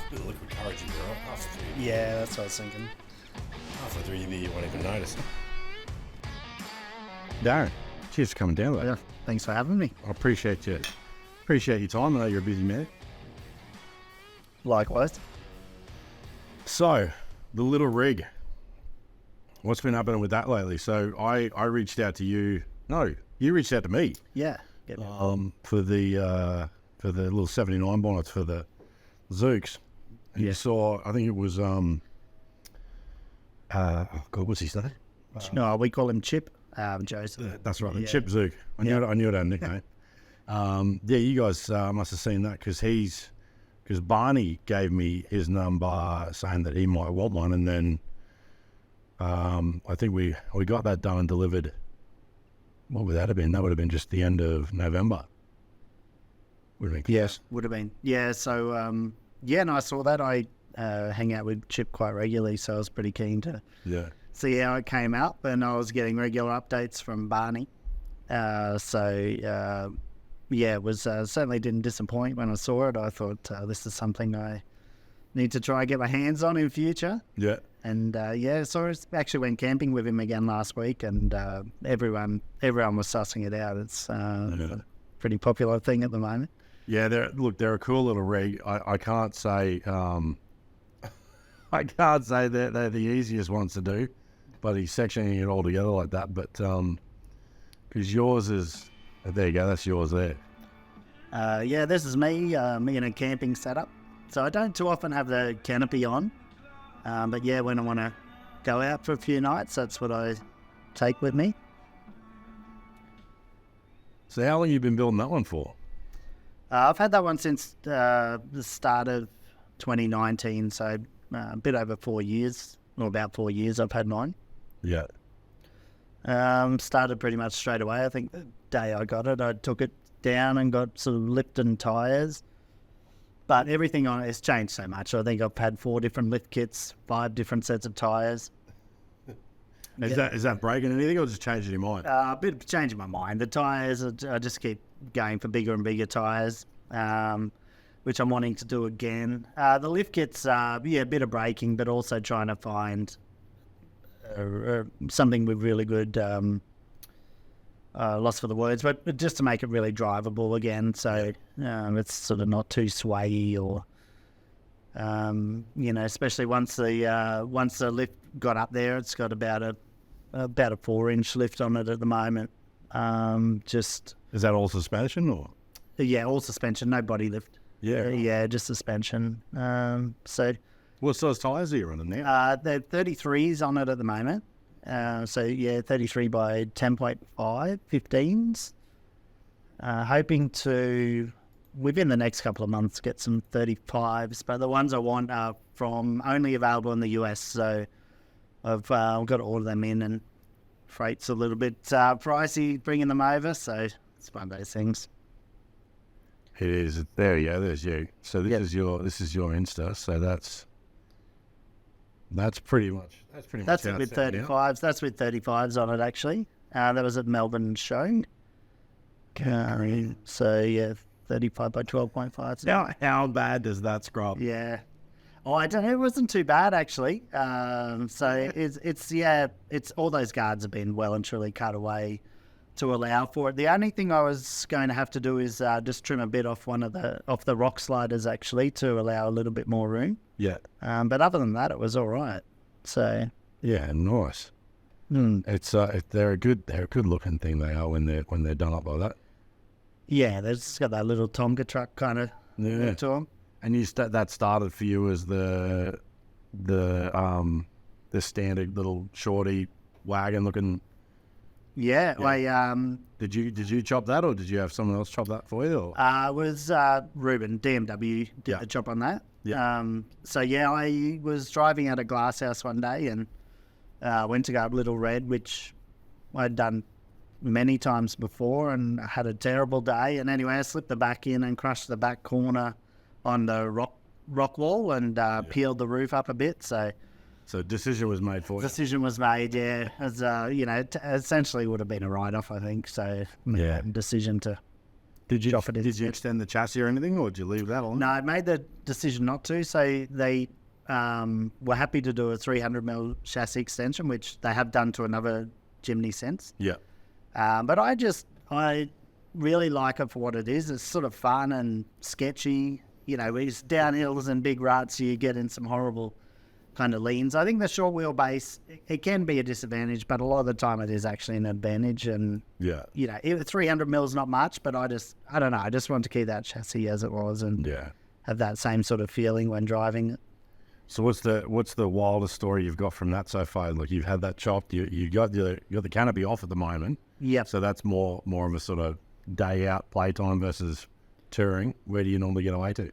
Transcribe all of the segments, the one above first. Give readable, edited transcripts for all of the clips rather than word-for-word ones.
bit of liquid courage in there, right? Halfway through. Yeah, that's what I was thinking. Halfway through, you won't even notice. Darren, cheers for coming down, mate. Yeah, thanks for having me. I appreciate you. Appreciate your time. I know you're a busy man. Likewise. So, the little rig. What's been happening with that lately? So, I reached out to you. No, you reached out to me. Yeah. For the little 79 bonnets for the zooks. And you saw, I think it was God, what's his name? No, we call him Chip. Joseph. That's right, the Chip Zook. I knew it had a nickname. You guys must have seen that because Barney gave me his number saying that he might want one, and then I think we got that done and delivered. What would that have been? That would have been just the end of November. Would have been Yes, would have been. Yeah, so, and I saw that. I hang out with Chip quite regularly, so I was pretty keen to see how it came out, and I was getting regular updates from Barney. It was certainly didn't disappoint when I saw it. I thought this is something I need to try and get my hands on in future. Yeah. And so I actually went camping with him again last week, and everyone was sussing it out. It's a pretty popular thing at the moment. Yeah, they're a cool little rig. I can't say they're the easiest ones to do, but he's sectioning it all together like that. But because yours is, there you go, that's yours there. This is me in a camping setup. So I don't too often have the canopy on, but when I want to go out for a few nights, that's what I take with me. So how long have you been building that one for? I've had that one since the start of 2019, so a bit over 4 years, or about 4 years I've had mine. Yeah. Started pretty much straight away. I think the day I got it, I took it down and got sort of lift and tyres. But everything on it has changed so much. I think I've had 4 different lift kits, 5 different sets of tyres. Is that breaking anything or just changing your mind? A bit of changing my mind. The tyres, I just keep going for bigger and bigger tyres, which I'm wanting to do again. The lift kits, a bit of braking, but also trying to find something with really good, lost for the words, but just to make it really drivable again. So it's sort of not too swayy or, especially once the lift got up there, it's got about a 4-inch lift on it at the moment. Is that all suspension or? Yeah, all suspension, no body lift. Yeah. Just suspension. What size tyres are you running now? They're 33s on it at the moment. 33 by 10.5, 15s. Hoping to, within the next couple of months, get some 35s, but the ones I want are only available in the US, so I've got to order them in, and freight's a little bit pricey bringing them over, so it's one of those things. It is. There you go. There's you. So this is your Insta. So that's pretty much with 35s. That's with 35s on it actually. That was at Melbourne show. 35 by 12.5. How bad does that scrub? Yeah. Oh, I don't know. It wasn't too bad actually. It's all those guards have been well and truly cut away to allow for it. The only thing I was going to have to do is just trim a bit off off the rock sliders actually to allow a little bit more room. Yeah. But other than that, it was all right. So. Yeah, nice. It's they're a good looking thing. They are when they're done up like that. Yeah, they've just got that little Tonka truck kind of to them. And that started for you as the standard little shorty wagon looking. Yeah. Did you chop that, or did you have someone else chop that for you? Or? It was Ruben DMW did the chop on that. Yeah. I was driving out of Glasshouse one day and went to go up Little Red, which I'd done many times before, and had a terrible day. And anyway, I slipped the back in and crushed the back corner on the rock wall and peeled the roof up a bit. So decision was made for you. Decision was made, yeah. As essentially would have been a write-off, I think. So decision to Did you chop it in. extend the chassis or anything, or did you leave that on? No, I made the decision not to. So they were happy to do a 300mm chassis extension, which they have done to another Jimny since. Yeah. But I really like it for what it is. It's sort of fun and sketchy. You know, it's downhills and big ruts, you get in some horrible kind of leans. I think the short wheelbase, it can be a disadvantage, but a lot of the time it is actually an advantage. And, Yeah. you know, 300mm is not much, but I don't know. I just want to keep that chassis as it was and Yeah. have that same sort of feeling when driving it. So what's the wildest story you've got from that so far? Like, you've had that chopped, you got the canopy off at the moment. Yep. So that's more of a sort of day out playtime versus touring. Where do you normally get away to?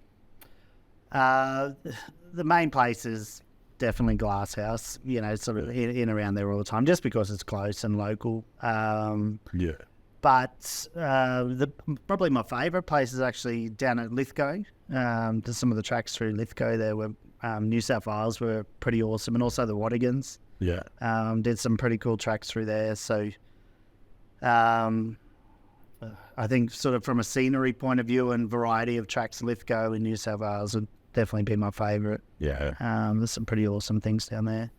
The main place is definitely Glasshouse, you know, sort of in around there all the time, just because it's close and local. Yeah. But probably my favourite place is actually down at Lithgow. There's some of the tracks through Lithgow there were New South Wales were pretty awesome, and also the Wattigans. Yeah. Did some pretty cool tracks through there. So I think sort of from a scenery point of view and variety of tracks, Lithgow in New South Wales would definitely be my favourite. Yeah. There's some pretty awesome things down there.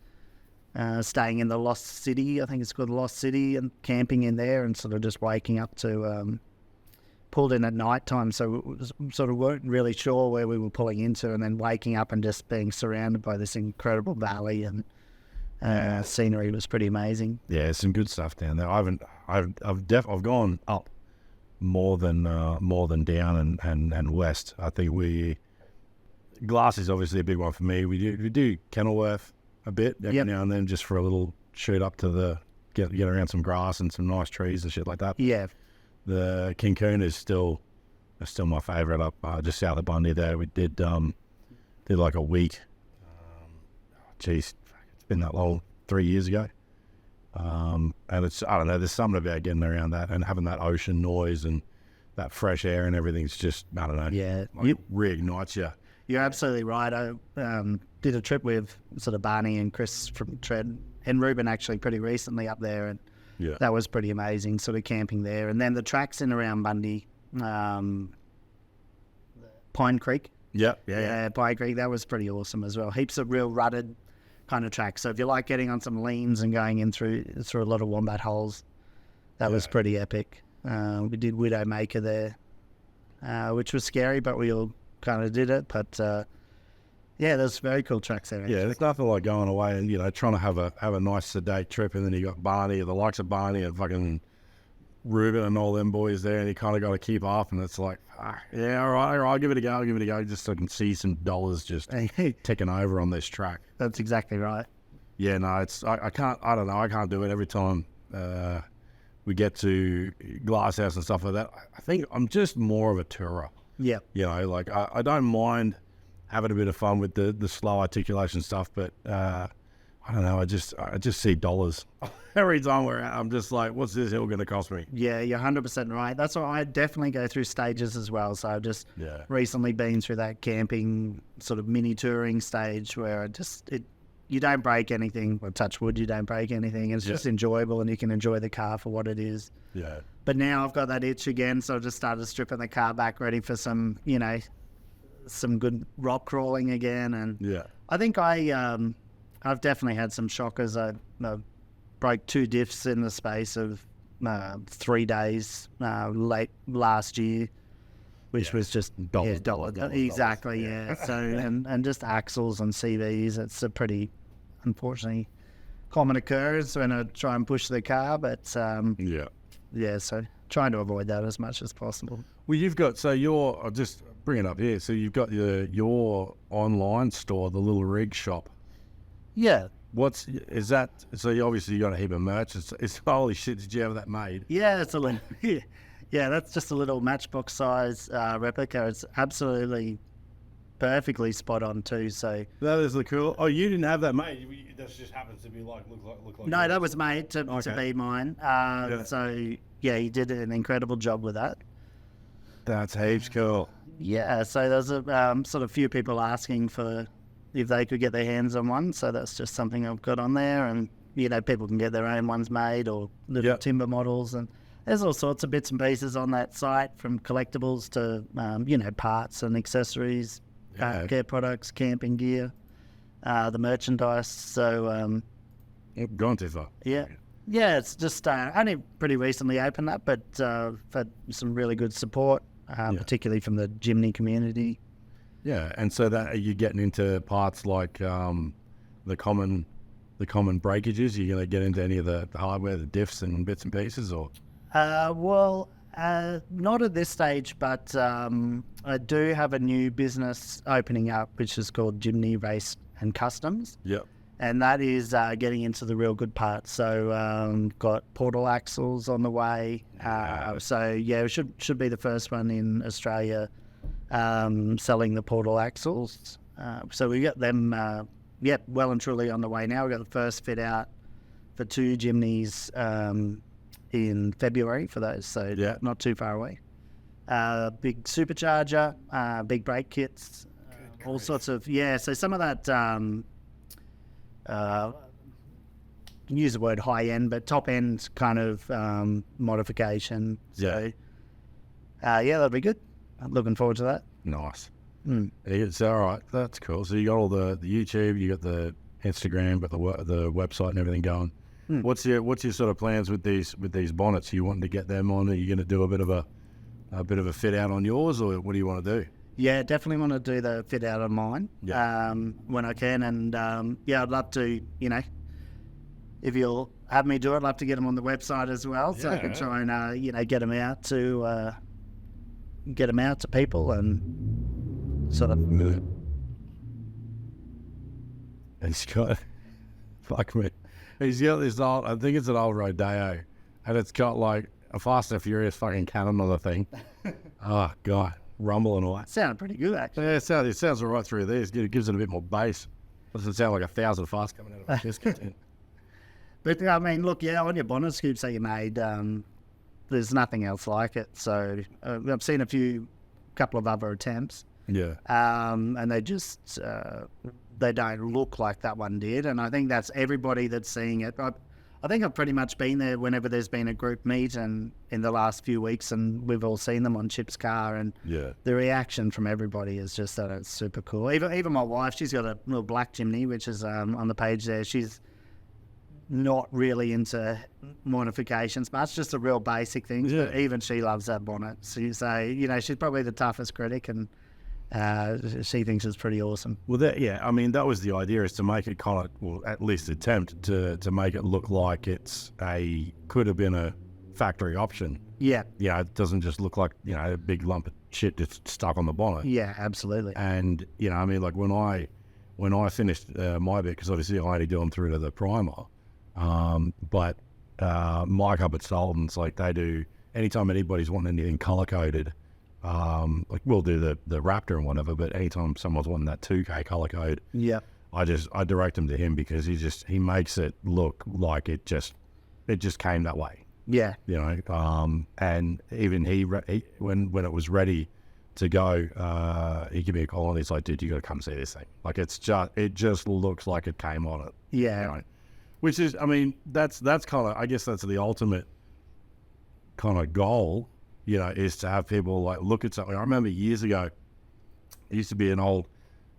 Staying in the Lost City, I think it's called the Lost City, and camping in there and sort of just waking up to, pulled in at night time, so sort of weren't really sure where we were pulling into, and then waking up and just being surrounded by this incredible valley and scenery was pretty amazing. Yeah, some good stuff down there. I've gone up more than down and west. I think Glass is obviously a big one for me. We do Kenilworth a bit every now and then, just for a little shoot up to get around some grass and some nice trees and shit like that. Yeah. The Kincoon is still my favourite up just south of Bundy there. We did like a week. It's been that long, 3 years ago. And it's, I don't know, there's something about getting around that and having that ocean noise and that fresh air and everything's just, I don't know. Yeah. Like, reignites you. You're absolutely right. I did a trip with sort of Barney and Chris from Tread and Ruben actually pretty recently up there, and that was pretty amazing, sort of camping there. And then the tracks in around Bundy, Pine Creek. Yeah. Pine Creek, that was pretty awesome as well. Heaps of real rutted kind of tracks. So if you like getting on some leans and going in through a lot of wombat holes, that was pretty epic. We did Widowmaker there, which was scary, but we all kind of did it. But there's very cool tracks there. Yeah, there's nothing like going away and trying to have a nice sedate trip, and then you got Barney, the likes of Barney and fucking Ruben and all them boys there, and you kind of got to keep up, and it's like, all right, I'll give it a go, just so I can see some dollars just ticking over on this track. That's exactly right. Yeah, no, I can't do it every time we get to Glasshouse and stuff like that. I think I'm just more of a tourer. Yeah. Like I don't mind having a bit of fun with the slow articulation stuff, but I don't know, I just see dollars every time we're out. I'm just like, what's this hill going to cost me? Yeah, you're 100% right. That's why I definitely go through stages as well. So I've just recently been through that camping sort of mini touring stage where you don't break anything, or touch wood, you don't break anything. It's just enjoyable, and you can enjoy the car for what it is. Yeah. But now I've got that itch again, so I just started stripping the car back, ready for some, some good rock crawling again. And I think I've definitely had some shockers. I broke 2 diffs in the space of 3 days late last year, which was just dollars. Exactly, yeah. So and just axles and CVs. It's a pretty, unfortunately, common occurrence when I try and push the car. But so trying to avoid that as much as possible. Well, you've got, I'll just bring it up here. So you've got your online store, the Little Rig Shop. Yeah. Is that? So you obviously got a heap of merch. It's holy shit! Did you have that made? Yeah, it's a little. Yeah, that's just a little matchbox size replica. It's absolutely perfectly spot on too. So that is the cool. Oh, you didn't have that made. That just happens to be look like. No, that was made to be mine. So he did an incredible job with that. That's heaps cool. Yeah, so there's a sort of few people asking for if they could get their hands on one. So that's just something I've got on there, and people can get their own ones made or little timber models, and There's all sorts of bits and pieces on that site, from collectibles to parts and accessories, care products, camping gear, the merchandise. So Gone too far. yeah, it's just only pretty recently opened that, but I've had some really good support, particularly from the Jimny community. Yeah, and so that are you getting into parts like the common breakages? Are you going to get into any of the hardware, the diffs and bits and pieces, or? Not at this stage, but I do have a new business opening up, which is called Jimny Race and Customs. Yep. And that is getting into the real good parts. So got portal axles on the way. So yeah, it should be the first one in Australia selling the portal axles. So we got them, well and truly on the way now. We got the first fit out for 2 Jimnys in February for those, so not too far away. Big supercharger, big brake kits, all sorts of So some of that. Use the word high end, but top end kind of modification. So, that'll be good. I'm looking forward to that. Nice. It's all right. That's cool. So you got all the YouTube, you got the Instagram, but the website and everything going. What's your sort of plans with these bonnets? Are you wanting to get them on? Are you going to do a bit of a fit out on yours, or what do you want to do? Yeah, definitely want to do the fit out on mine when I can, and I'd love to. If you'll have me do it, I'd love to get them on the website as well, so I can try and get them out to people and sort of. He's got fuck me. He's got this old. I think it's an old Rodeo, and it's got like a Fast and Furious fucking cannon on the thing. Oh god. Rumble and all that. Sounded pretty good, actually. Yeah, it sounds all right through there. It gives it a bit more bass. Doesn't sound like 1,000 farts coming out of my chest content. But I mean, look, on your bonnet scoops that you made, there's nothing else like it. So I've seen a couple of other attempts. Yeah. And they just they don't look like that one did. And I think that's everybody that's seeing it. I think I've pretty much been there whenever there's been a group meet and in the last few weeks, and we've all seen them on Chip's car, and the reaction from everybody is just that it's super cool. Even my wife, she's got a little black Jimny, which is on the page there. She's not really into modifications, but it's just a real basic thing. Yeah. But even she loves that bonnet. So you say, she's probably the toughest critic, and she thinks it's pretty awesome. Well, that was the idea, is to make it kind of, well, at least attempt to make it look like it's could have been a factory option. Yeah. It doesn't just look like, a big lump of shit that's stuck on the bonnet. Yeah, absolutely. And, like when I finished my bit, because obviously I only do them through to the primer, but Mike up at Sullivan's, like they do, anytime anybody's wanting anything color-coded, like we'll do the Raptor and whatever, but anytime someone's wanting that 2K color code, I direct them to him, because he makes it look like it just came that way. Yeah. And even he when it was ready to go, he gave me a call and he's like, dude, you got to come see this thing. Like it just looks like it came on it. Yeah. Which is, that's kind of, I guess that's the ultimate kind of goal, is to have people like look at something. I remember years ago, there used to be an old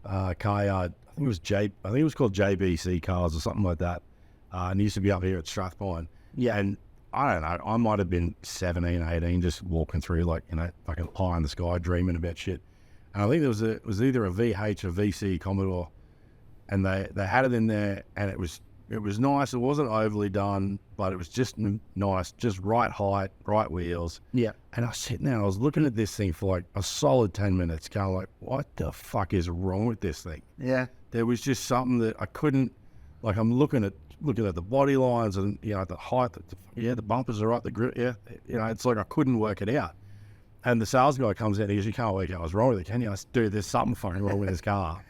car yard. I think it was called JBC Cars or something like that. And it used to be up here at Strathpine. Yeah. And I don't know, I might have been 17, 18, just walking through, like, fucking high in the sky, dreaming about shit. And I think it was either a VH or VC Commodore, and they had it in there, and it was nice. It wasn't overly done, but it was just nice, just right height, right wheels. Yeah. And I was sitting there, I was looking at this thing for like a solid 10 minutes, going like, what the fuck is wrong with this thing? Yeah. There was just something that I couldn't, like, I'm looking at the body lines and, the height, the bumpers are right, the grip, it's like I couldn't work it out. And the sales guy comes in and he goes, you can't work out what's wrong with it, can you? I said, dude, there's something fucking wrong with this car.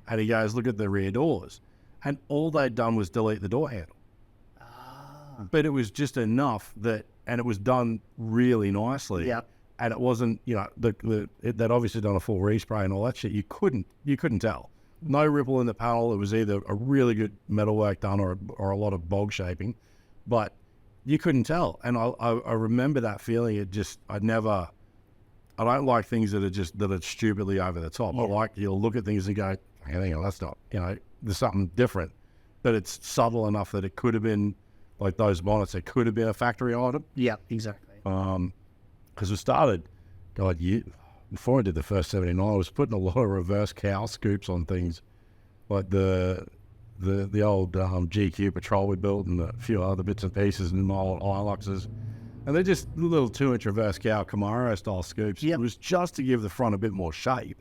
And he goes, look at the rear doors. And all they'd done was delete the door handle. But it was just enough and it was done really nicely. Yeah. And it wasn't, they'd obviously done a full respray and all that shit. You couldn't tell. No ripple in the panel. It was either a really good metalwork done or a lot of bog shaping. But you couldn't tell. And I remember that feeling. I don't like things that are stupidly over the top. I like, you'll look at things and go, hang on, that's not, there's something different. But it's subtle enough that it could have been, like those bonnets, it could have been a factory item. Yeah, exactly. Because we started, before I did the first 79, I was putting a lot of reverse cow scoops on things, like the old GQ Patrol we built and a few other bits and pieces and my old Hiluxes. And they're just little 2-inch reverse cow Camaro style scoops. Yep. It was just to give the front a bit more shape.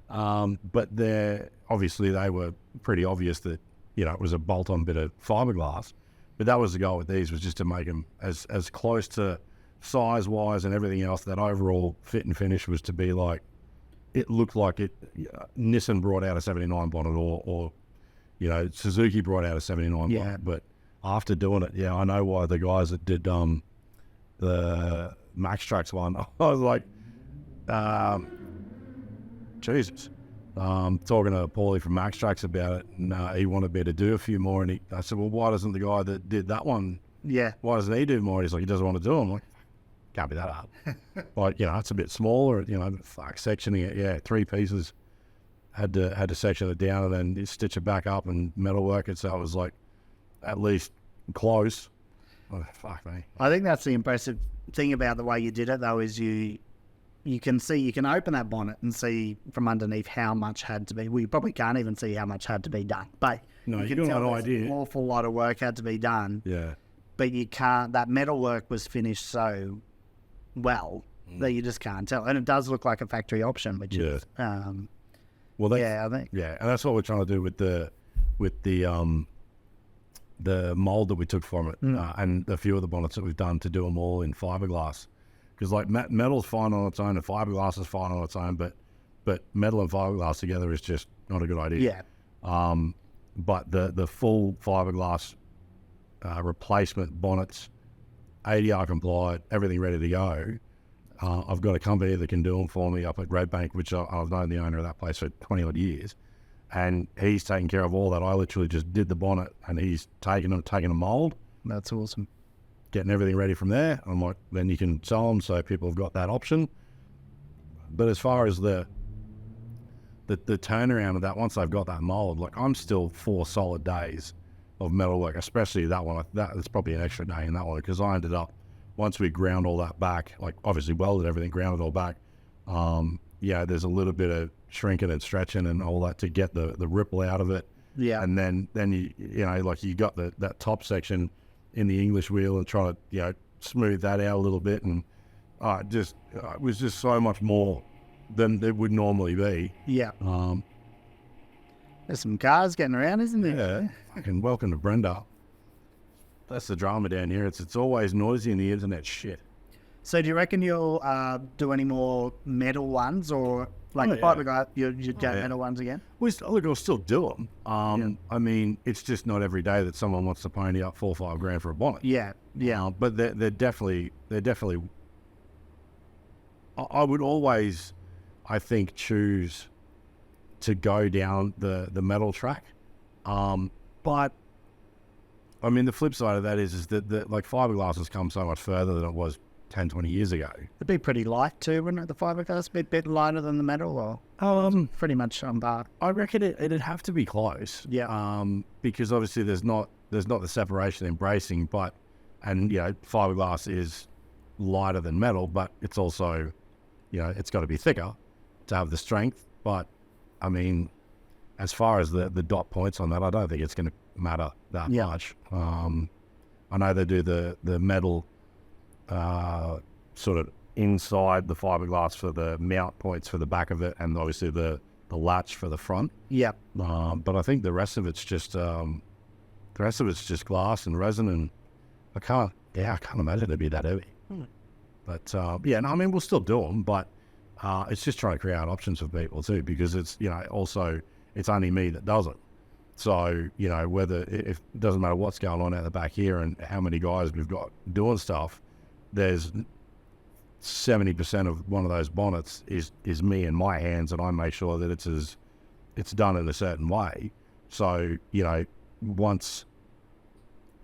But obviously they were pretty obvious that, it was a bolt-on bit of fiberglass. But that was the goal with these, was just to make them as close to size-wise and everything else, that overall fit and finish was to be like, it looked like Nissan brought out a 79 bonnet or Suzuki brought out a 79 bonnet. But after doing it, I know why the guys that did the Max Trax one, I was like, Jesus. Talking to Paulie from Max Trax about it, and he wanted me to do a few more, and I said, well, why doesn't the guy that did that one, why doesn't he do more? He's like, he doesn't want to do them. I'm like, can't be that hard. Like, it's a bit smaller, sectioning it, 3 pieces, had to section it down and then stitch it back up and metalwork it, so it was like at least close. Oh, fuck me. I think that's the impressive thing about the way you did it, though, is you can open that bonnet and see from underneath how much had to be. Well, you probably can't even see how much had to be done, but no, you can can tell tell an idea. An awful lot of work had to be done. Yeah. But you can't. That metal work was finished so well that you just can't tell, and it does look like a factory option, which is. Well, I think. Yeah, and that's what we're trying to do with the mold that we took from it, and a few of the bonnets that we've done to do them all in fiberglass. Because like metal's fine on its own and fiberglass is fine on its own, but metal and fiberglass together is just not a good idea. Yeah. But the full fiberglass replacement bonnets, ADR compliant, everything ready to go. I've got a company that can do them for me up at Red Bank, which I've known the owner of that place for 20 odd years, and he's taking care of all that. I literally just did the bonnet, and he's taking a mold. That's awesome. Getting everything ready from there. I'm like, then you can sell them, so people have got that option. But as far as the turnaround of that, once I've got that mold, like, I'm still 4 solid days of metalwork, especially that one. That's probably an extra day in that one, because I ended up, once we ground all that back, like obviously welded everything, ground it all back, there's a little bit of shrinking and stretching and all that to get the ripple out of it. Yeah. And then you got that top section in the English wheel and try to, smooth that out a little bit. And it was just so much more than it would normally be. Yeah. There's some cars getting around, isn't there? Yeah. Fucking welcome to Brenda. That's the drama down here. It's always noisy in the internet shit. So do you reckon you'll do any more metal ones, or fiberglass, you get metal ones again? We'll still do them. I mean, it's just not every day that someone wants to pony up $4 or $5 grand for a bonnet. Yeah. But they're definitely. I would always, I think, choose to go down the metal track. But I mean, the flip side of that is that like fiberglass has come so much further than it was 10, 20 years ago. It'd be pretty light too, wouldn't it? The fiberglass, a bit lighter than the metal, or pretty much on par. I reckon it'd have to be close. Yeah. Because obviously there's not the separation in bracing, and fiberglass is lighter than metal, but it's also, it's got to be thicker to have the strength. But I mean, as far as the dot points on that, I don't think it's going to matter that much. I know they do the metal sort of inside the fiberglass for the mount points for the back of it, and obviously the latch for the front. Yeah. But I think the rest of it's just glass and resin, and I can't imagine it'd be that heavy. But I mean, we'll still do them, but it's just trying to create options for people too, because it's also it's only me that does it. So whether it doesn't matter what's going on out the back here and how many guys we've got doing stuff, there's 70% of one of those bonnets is me and my hands, and I make sure that it's done in a certain way. So once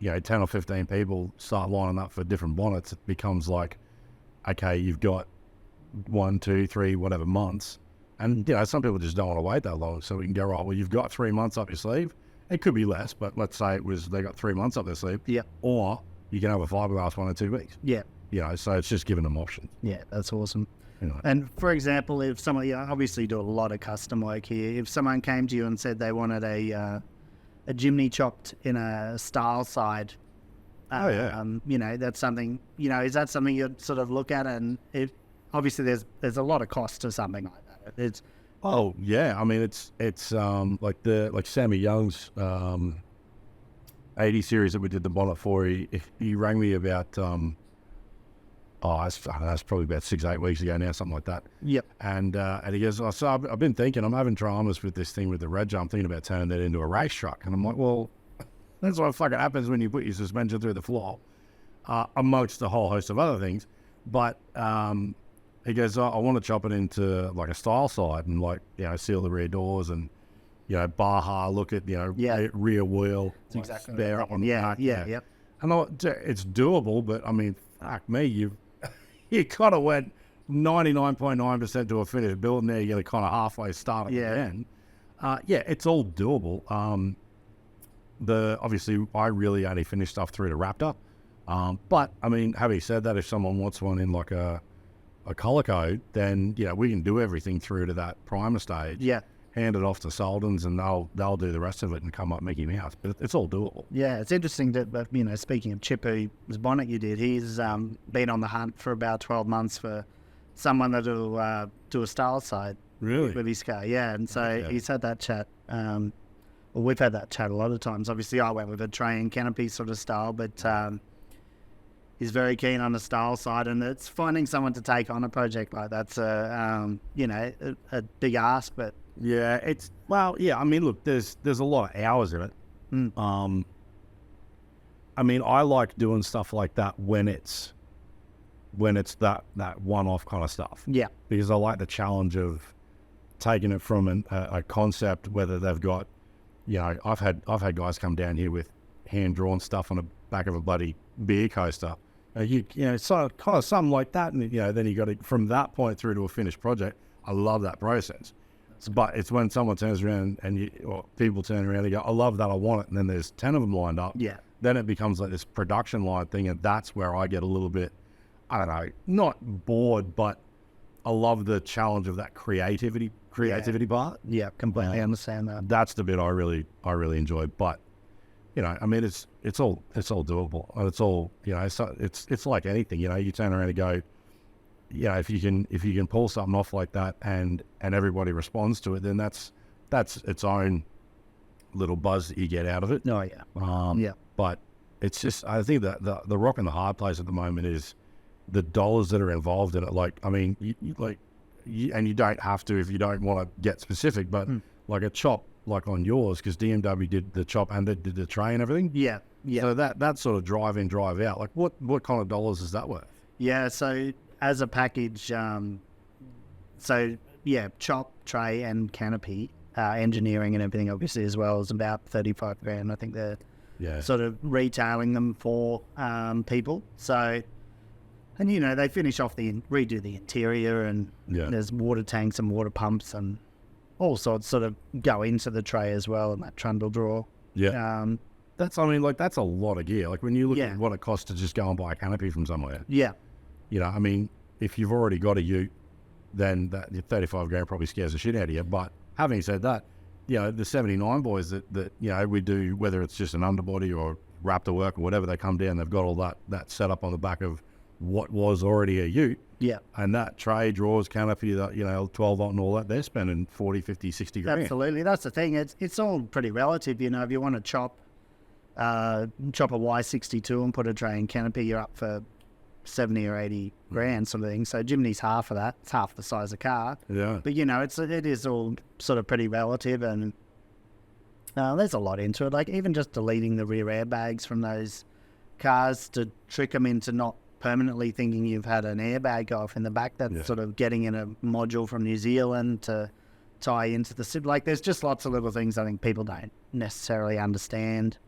10 or 15 people start lining up for different bonnets, it becomes like, okay, you've got 1, 2, 3, whatever months. And, some people just don't want to wait that long. So we can go, right, well, you've got 3 months up your sleeve. It could be less, but let's say they got 3 months up their sleeve. Yeah. Or you can have a fiberglass one in 2 weeks. Yeah. So it's just giving them options. Yeah, that's awesome. Anyway. And for example, if someone, obviously you do a lot of custom work here. If someone came to you and said they wanted a Jimny chopped in a style side, that's something, is that something you'd sort of look at? And obviously there's a lot of cost to something like that. Oh yeah, I mean it's like Sammy Young's 80 series that we did the bonnet for. He rang me about I don't know, it's probably about 6-8 weeks ago now, something like that. Yep. And he goes, so I've been thinking, I'm having dramas with this thing with the red jump, thinking about turning that into a race truck. And I'm like, well, that's what fucking happens when you put your suspension through the floor, amongst a whole host of other things. But he goes, I want to chop it into like a style side and seal the rear doors and, Baja, look at, rear wheel. That's exactly spare up on the back. Yeah. And it's doable, but I mean, fuck me, you kind of went 99.9% to a finished build, and now you're going to kind of halfway start it again. It's all doable. Obviously, I really only finish stuff through the Raptor. But, I mean, having said that, if someone wants one in like a colour code, then, we can do everything through to that primer stage. Yeah. Hand it off to Soldens, and they'll do the rest of it and come up Mickey Mouse. But it's all doable. Yeah, it's interesting that, speaking of Chip, whose bonnet you did, he's been on the hunt for about 12 months for someone that'll do a style side with his car. Yeah, and so he's had that chat. Well, we've had that chat a lot of times. Obviously, I went with a tray and canopy sort of style, but he's very keen on the style side, and it's finding someone to take on a project like that's a big ask, but yeah, I mean, look, there's a lot of hours in it. I mean, I like doing stuff like that when it's that one-off kind of stuff. Yeah, because I like the challenge of taking it from a concept, whether they've got, I've had guys come down here with hand-drawn stuff on the back of a bloody beer coaster. So kind of something like that, and then you got it from that point through to a finished project. I love that process. But it's when someone turns around or people turn around and go, I love that, I want it, and then there's 10 of them lined up. Yeah. Then it becomes like this production line thing, and that's where I get a little bit, I don't know, not bored, but I love the challenge of that creativity part. Yeah, completely understand that. That's the bit I really enjoy. But I mean, it's all doable, and it's all it's like anything. You turn around and go, if you can pull something off like that and everybody responds to it, then that's its own little buzz that you get out of it. Oh yeah. But it's just, I think that the rock and the hard place at the moment is the dollars that are involved in it. Like, I mean, and you don't have to if you don't want to get specific, but like a chop like on yours, because DMW did the chop and they did the tray and everything. Yeah. So that sort of drive in, drive out. Like, what kind of dollars is that worth? Yeah. So as a package, chop, tray, and canopy, engineering and everything obviously as well is about 35 grand. I think they're sort of retailing them for people. So, and they finish off redo the interior, and there's water tanks and water pumps and all sorts sort of go into the tray as well, and that trundle drawer. Yeah. That's a lot of gear. Like when you look at what it costs to just go and buy a canopy from somewhere. Yeah. I mean, if you've already got a ute, then that 35 grand probably scares the shit out of you. But having said that, the 79 boys that we do, whether it's just an underbody or Raptor work or whatever, they come down, they've got all that set up on the back of what was already a ute. Yeah. And that tray, drawers, canopy, 12 volt and all that, they're spending 40, 50, 60 grand. Absolutely. That's the thing. It's all pretty relative. If you want to chop a Y62 and put a tray and canopy, you're up for 70 or 80 grand sort of thing. So Jimny's half of that. It's half the size of car. Yeah. But it is all sort of pretty relative, and there's a lot into it. Like even just deleting the rear airbags from those cars to trick them into not permanently thinking you've had an airbag go off in the back. That's sort of getting in a module from New Zealand to tie into the SIP. Like there's just lots of little things I think people don't necessarily understand.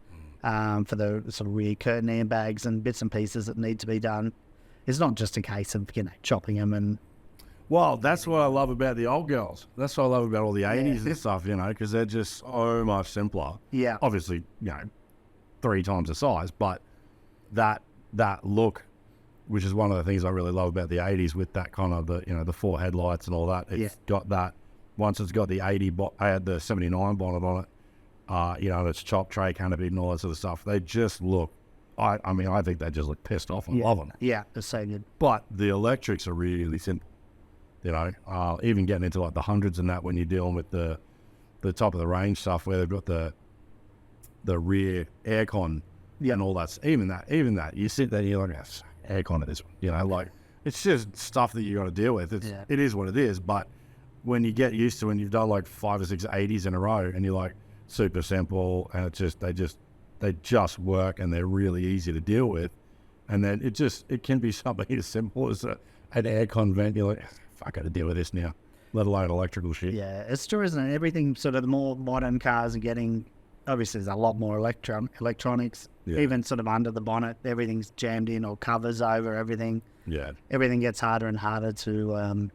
for the sort of rear curtain airbags and bits and pieces that need to be done. It's not just a case of, chopping them and... Well, that's what I love about the old girls. That's what I love about all the 80s and stuff, because they're just so much simpler. Yeah. Obviously, 3 times the size, but that look, which is one of the things I really love about the 80s with that kind of the 4 headlights and all that. It's got that, once it's got the 79 bonnet on it, and it's chopped tray canopy and all that sort of stuff. They just look, I think they just look pissed off. I love them. Yeah, they're so good. But the electrics are really simple. Even getting into like the hundreds and that when you're dealing with the top of the range stuff where they've got the rear aircon and all that. Even that, you sit there and you're like, aircon at this one. Like it's just stuff that you got to deal with. It is what it is. But when you get used to, when you've done like 5 or 6 80s in a row, and you're like super simple, and they just work, and they're really easy to deal with. And then it can be something as simple as an aircon vent. You're like, I got to deal with this now, let alone electrical shit. Yeah, it's true, isn't it? Everything sort of the more modern cars are getting, obviously there's a lot more electronics, even sort of under the bonnet, everything's jammed in or covers over everything. Yeah. Everything gets harder and harder to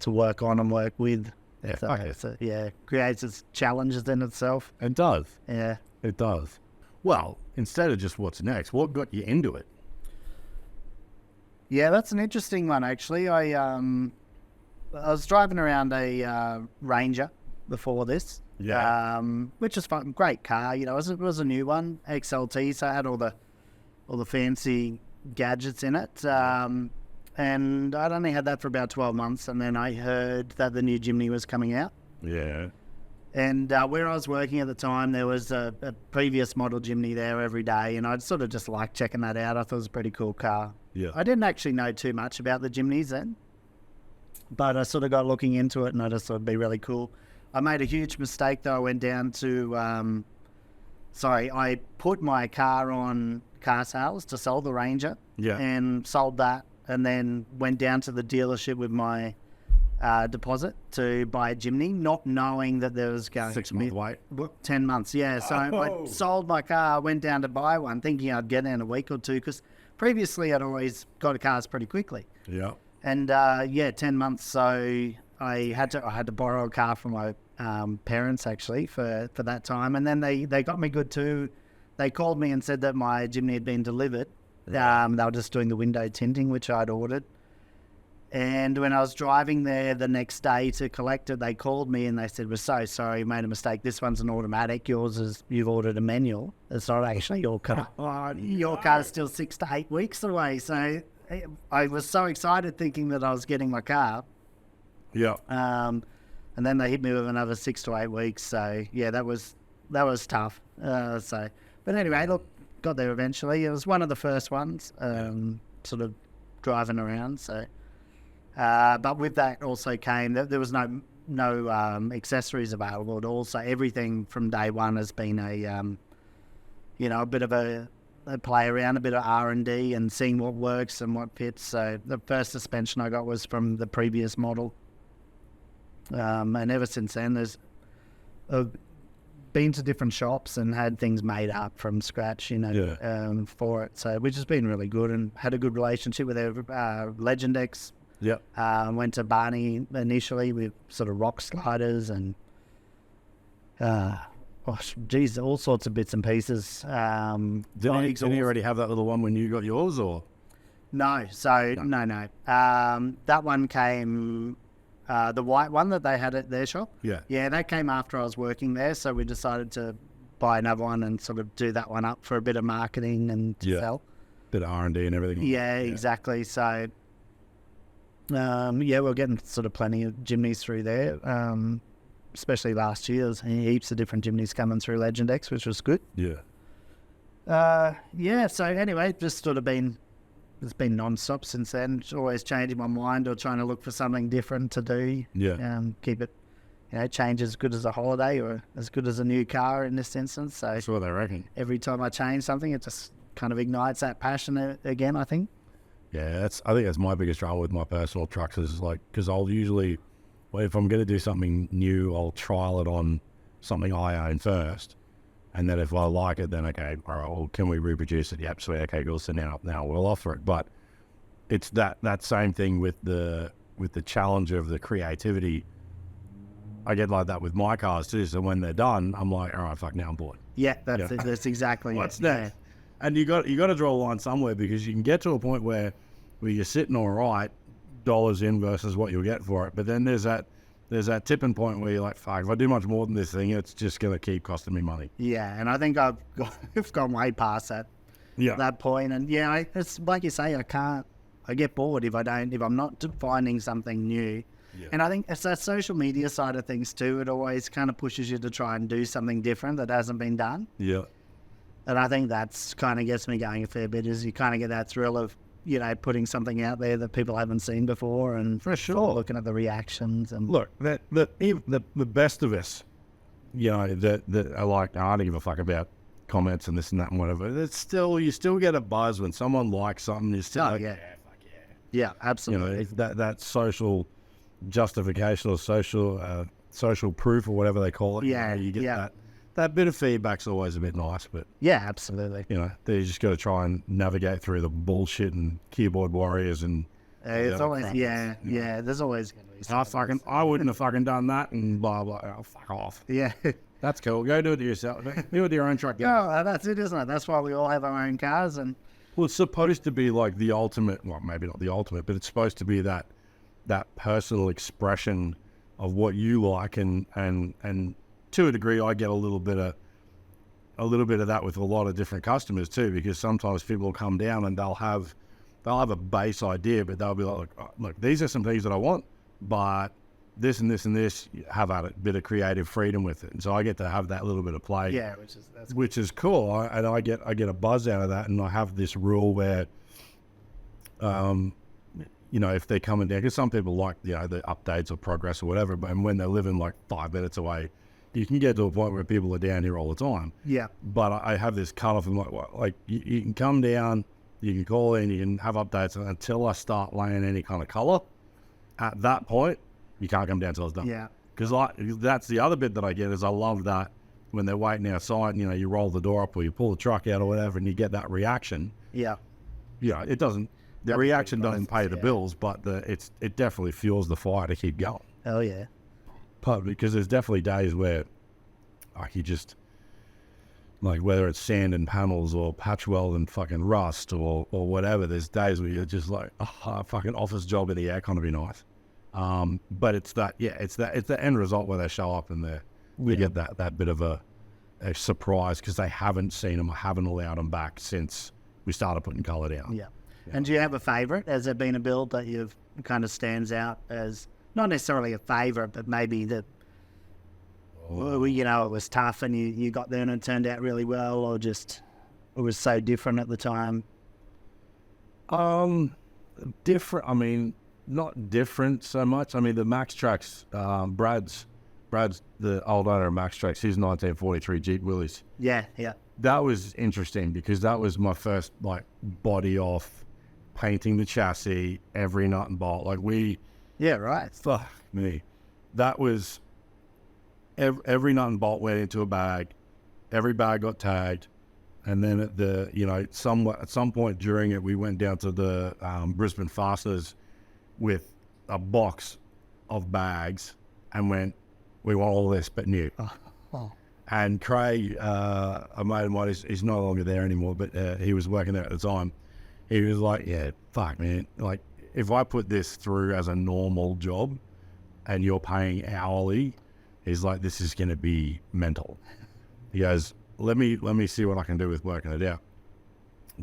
work on and work with. Yeah, so, creates its challenges in itself. It does. Yeah. It does. Well, instead of just what's next, what got you into it? Yeah, that's an interesting one, actually. I was driving around a Ranger before this, which is fun, great car. It was a new one, XLT, so it had all the fancy gadgets in it. And I'd only had that for about 12 months, and then I heard that the new Jimny was coming out. Yeah. And where I was working at the time, there was a previous model Jimny there every day, and I'd sort of just liked checking that out. I thought it was a pretty cool car. Yeah. I didn't actually know too much about the Jimnys then, but I sort of got looking into it, and I just thought it'd be really cool. I made a huge mistake, though. I went down to... I put my car on car sales to sell the Ranger, and sold that, and then went down to the dealership with my... deposit to buy a Jimny, not knowing that there was going 6 month wait. 10 months, yeah. So I sold my car, went down to buy one, thinking I'd get it in a week or two, because previously I'd always got cars pretty quickly. Yeah. And 10 months. So I had to borrow a car from my parents actually for that time, and then they got me good too. They called me and said that my Jimny had been delivered. They were just doing the window tinting, which I'd ordered. And when I was driving there the next day to collect it, they called me and they said, "We're so sorry, you made a mistake. This one's an automatic. Yours is, you've ordered a manual. It's not actually your car. Your car is still 6 to 8 weeks away." So I was so excited thinking that I was getting my car. Yeah. And then they hit me with another 6 to 8 weeks. So yeah, that was tough. But anyway, look, got there eventually. It was one of the first ones, sort of driving around. So. But with that also came there was no accessories available at all. So everything from day one has been a bit of a play around, a bit of R&D and seeing what works and what fits. So the first suspension I got was from the previous model, and ever since then there's been to different shops and had things made up from scratch, for it. So which has been really good, and had a good relationship with their Legendex. Yeah. Went to Barney initially with sort of rock sliders and all sorts of bits and pieces. Did you already have that little one when you got yours, or? No, no. That one came, the white one that they had at their shop. Yeah. Yeah, that came after I was working there, so we decided to buy another one and sort of do that one up for a bit of marketing and to sell. Bit of R&D and everything. Yeah, exactly. So... we're getting sort of plenty of Jimnys through there, especially last year. There's heaps of different Jimnys coming through Legendex, which was good. Yeah. So anyway, just sort of it's been non-stop since then. It's always changing my mind or trying to look for something different to do. Yeah. Keep it, change as good as a holiday or as good as a new car in this instance. So that's what they reckon. Every time I change something, it just kind of ignites that passion again, I think. Yeah, I think that's my biggest trouble with my personal trucks is like, because I'll usually, if I'm going to do something new, I'll trial it on something I own first. And then if I like it, then okay, all right, well, can we reproduce it? Yep, sweet, okay, cool. So now we'll offer it. But it's that same thing with the challenge of the creativity. I get like that with my cars too. So when they're done, I'm like, all right, fuck, now I'm bored. Yeah, that's exactly What's it. next? And you got to draw a line somewhere, because you can get to a point where you're sitting all right, dollars in versus what you'll get for it. But then there's that tipping point where you're like, fuck, if I do much more than this thing, it's just going to keep costing me money. Yeah, and I think I've gone way past that point. And yeah, it's like you say, I get bored if I'm not finding something new. Yeah. And I think it's that social media side of things too. It always kind of pushes you to try and do something different that hasn't been done. Yeah. And I think that's kind of gets me going a fair bit, is you kind of get that thrill of, putting something out there that people haven't seen before, and for sure looking at the reactions. And look, the best of us, that are like, I don't give a fuck about comments and this and that and whatever. You still get a buzz when someone likes something. You're still fuck yeah, absolutely. That social justification or social proof or whatever they call it. Yeah, you get that bit of feedback's always a bit nice, but yeah, absolutely. You just got to try and navigate through the bullshit and keyboard warriors and. It's always There's always going to be. I wouldn't have fucking done that and blah blah. Oh, fuck off. Yeah, that's cool. Go do it to yourself. Do it to your own truck. Yeah, that's it, isn't it? That's why we all have our own cars. And well, it's supposed to be like the ultimate. Well, maybe not the ultimate, but it's supposed to be that personal expression of what you like, and to a degree, I get a little bit of that with a lot of different customers too, because sometimes people will come down and they'll have a base idea, but they'll be like, look, these are some things that I want, but this and this and this, have at it, bit of creative freedom with it. And so I get to have that little bit of play, which is cool. I get a buzz out of that, and I have this rule where, if they're coming down, because some people like the updates or progress or whatever, but when they're living like 5 minutes away, you can get to a point where people are down here all the time. Yeah. But I have this cutoff, and you can come down, you can call in, you can have updates, and until I start laying any kind of colour, at that point, you can't come down till it's done. Yeah. Because that's the other bit that I get, is I love that when they're waiting outside, you roll the door up or you pull the truck out or whatever, and you get that reaction. Yeah. It doesn't. The reaction doesn't pay the bills, but it definitely fuels the fire to keep going. Oh yeah. Because there's definitely days where, you just, whether it's sand and panels or patch weld and fucking rust or whatever, there's days where you're just like, fucking office job in the aircon would be nice. But it's the end result where they show up and we get that bit of a surprise, because they haven't seen them, or haven't allowed them back since we started putting colour down. Yeah. And do you have a favourite? Has there been a build that you've kind of stands out as not necessarily a favourite, but maybe that, it was tough and you got there and it turned out really well, or just it was so different at the time? Different. I mean, not different so much. I mean, the Max Tracks, Brad's the old owner of Max Tracks, his 1943 Jeep Willys. Yeah. That was interesting, because that was my first body off, painting the chassis, every nut and bolt. Yeah, right. Fuck me. That was every nut and bolt went into a bag. Every bag got tagged, and then at some point during it, we went down to the Brisbane Fasteners with a box of bags and went, we want all this but new. Oh. And Craig, a mate of mine, he's no longer there anymore, but he was working there at the time. He was like, yeah, fuck, man. If I put this through as a normal job and you're paying hourly, he's like, this is going to be mental. He goes, let me see what I can do with working it out.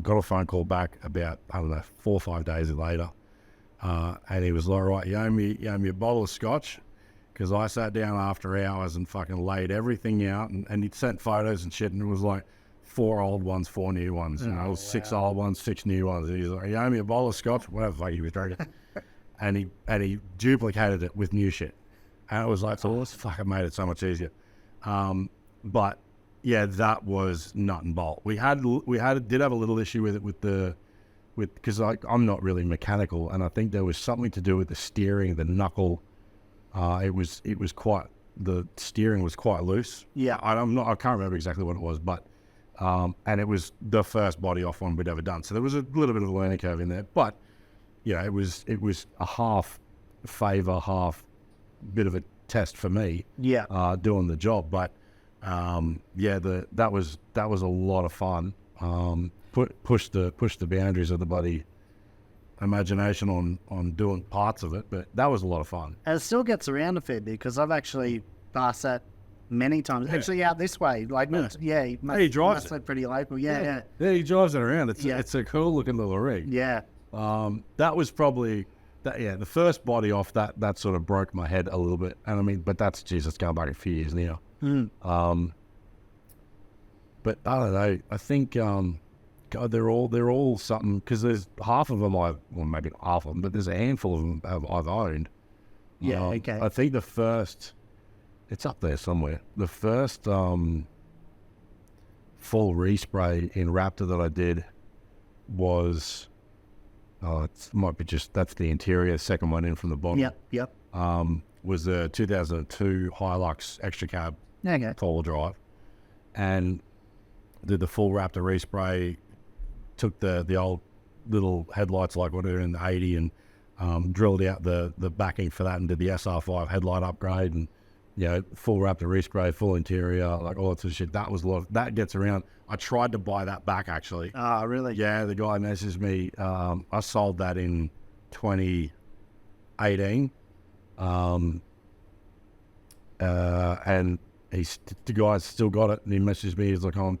Got a phone call back about, 4 or 5 days later. And he was like, right, you owe me a bottle of scotch, because I sat down after hours and fucking laid everything out, and he'd sent photos and shit, and it was like 4 old ones, 4 new ones, 6 old ones, 6 new ones. And he's like, you owe me a bottle of scotch, whatever the fuck he was drinking. and he duplicated it with new shit. And it was like, so this fucking made it so much easier. But yeah, that was nut and bolt. We did have a little issue with it because I'm not really mechanical, and I think there was something to do with the steering, the knuckle. It was quite the steering was quite loose. Yeah. I can't remember exactly what it was, but and it was the first body off one we'd ever done. So there was a little bit of a learning curve in there, but it was a half favour, half bit of a test for me. Yeah. Doing the job, but that was a lot of fun. Push the boundaries of the bloody imagination on doing parts of it, but that was a lot of fun. And it still gets around a fair bit because I've actually passed that many times. Yeah. Actually, out this way, like He drives it pretty local. Yeah. He drives it around. It's Yeah. it's a cool looking little rig. Yeah. That was probably the first body off that sort of broke my head a little bit. And I mean, but that's Jesus going back a few years now. But I don't know. I think God, they're all something, because there's half of them maybe not half of them, but there's a handful of them I've owned. Yeah. Okay. I think the first, it's up there somewhere. The first full respray in Raptor that I did was, it might be that's the interior, second one in from the bottom. Yep. Was the 2002 Hilux Extra Cab Okay. four-wheel drive, and did the full Raptor respray. Took the old little headlights like what are in the 80 and drilled out the backing for that and did the SR5 headlight upgrade and full Raptor respray, full interior, like all that sort of shit. That was a lot. That gets around. I tried to buy that back actually. Oh, really? Yeah, the guy messaged me. I sold that in 2018, and the guy's still got it. And he messaged me. He's like, I'm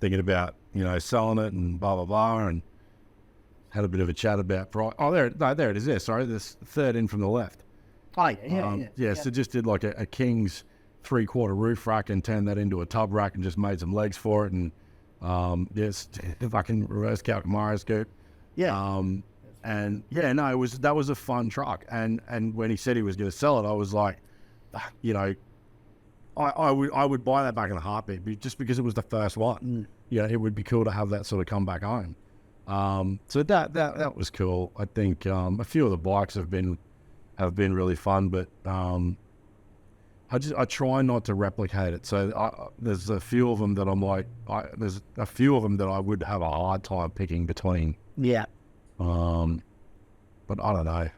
thinking about selling it and blah blah blah, and had a bit of a chat about price. Oh, there it is. There, sorry, this third in from the left. Oh, yeah. So just did like a King's 3/4 roof rack and turned that into a tub rack and just made some legs for it, and just fucking reverse Calcamaro scoop. Yeah. And that was a fun truck. And when he said he was going to sell it, I was like, I would buy that back in a heartbeat, just because it was the first one. It would be cool to have that sort of come back home. So that was cool. I think a few of the bikes have been really fun, but I try not to replicate it. So there's a few of them that I'm like, there's a few of them that I would have a hard time picking between. Yeah. But I don't know.